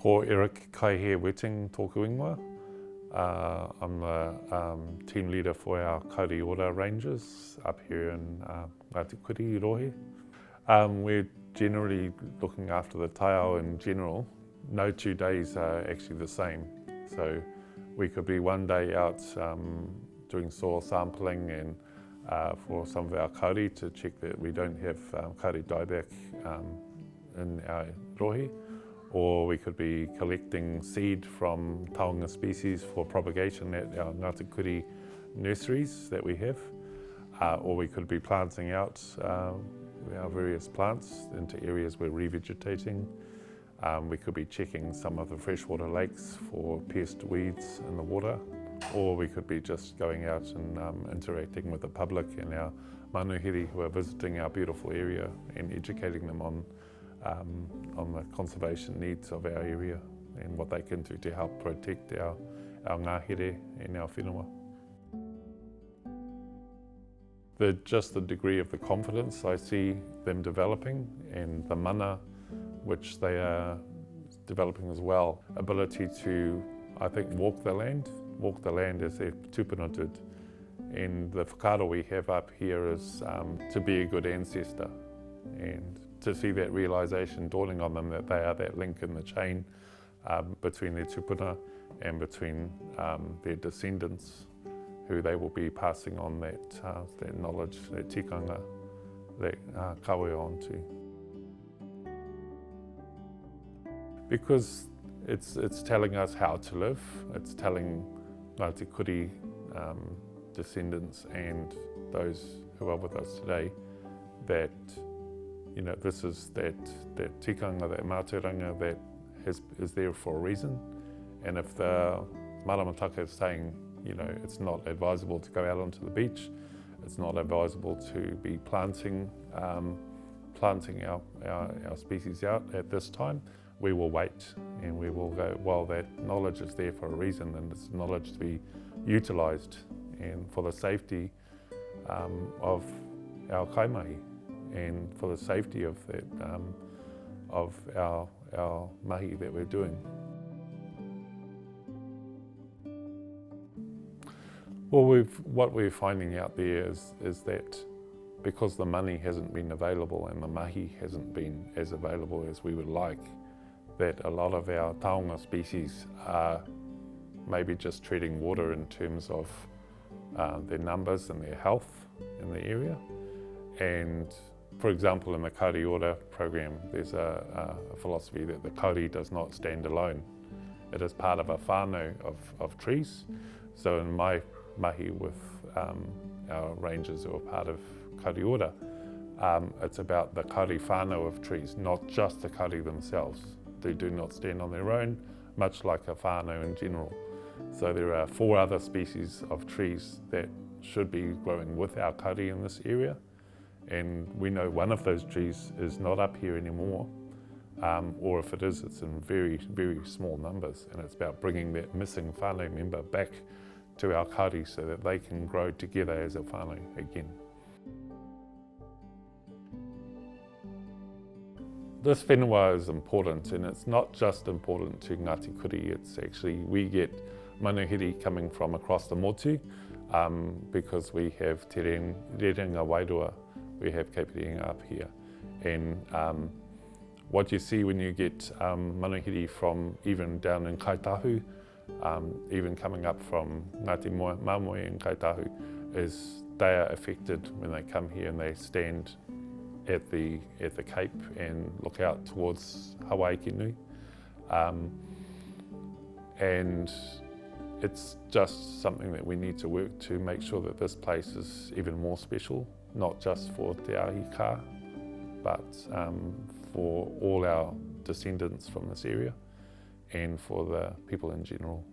Ko Erik Kaihe-Wetting tōku ingoa. I'm the team leader for our Kauri Ora Rangers up here in Ngāti Kurī. We're generally looking after the taiao in general. No 2 days are actually the same. So we could be one day out doing soil sampling and for some of our kauri to check that we don't have kauri dieback in our rohe. Or we could be collecting seed from taonga species for propagation at our Ngāti Kurī nurseries that we have. Or we could be planting out our various plants into areas we're revegetating. We could be checking some of the freshwater lakes for pest weeds in the water. Or we could be just going out and interacting with the public and our manuhiri who are visiting our beautiful area and educating them on the conservation needs of our area and what they can do to help protect our ngahere and our whenua. Just the degree of the confidence I see them developing and the mana which they are developing as well. Ability to, I think, walk the land as their tupuna did. And the whakaaro we have up here is to be a good ancestor and to see that realisation dawning on them that they are that link in the chain between their tupuna and between their descendants, who they will be passing on that knowledge, that tikanga, that kawe on to. Because it's telling us how to live, it's telling Ngāti Kurī descendants and those who are with us today that this is that tikanga, that Mātauranga that is there for a reason. And if the maramataka is saying, it's not advisable to go out onto the beach, it's not advisable to be planting our species out at this time, we will wait and we will go, well, that knowledge is there for a reason and it's knowledge to be utilised and for the safety of our kaimahi and for the safety of that of our mahi that we're doing. Well, what we're finding out there is that because the money hasn't been available and the mahi hasn't been as available as we would like, that a lot of our taonga species are maybe just treading water in terms of their numbers and their health in the area. And for example, in the Kauri Ora program, there's a philosophy that the kauri does not stand alone. It is part of a whānau of trees. So in my mahi with our rangers who are part of Kauri Ora, it's about the kauri whānau of trees, not just the kauri themselves. They do not stand on their own, much like a whānau in general. So there are 4 other species of trees that should be growing with our kauri in this area. And we know one of those trees is not up here anymore, or if it is, it's in very, very small numbers. And it's about bringing that missing whānau member back to our kauri so that they can grow together as a whānau again. This whenua is important, and it's not just important to Ngāti Kurī, it's actually, we get manuhiri coming from across the motu because we have te rerenga wairua, we have keipiringa up here. And what you see when you get manuhiri from even down in Kaitahu, even coming up from Ngāti Māmoe in Kaitahu, is they are affected when they come here and they stand at the Cape and look out towards Hawaii Nui. And it's just something that we need to work to make sure that this place is even more special, not just for Te Ahi Ka, but for all our descendants from this area and for the people in general.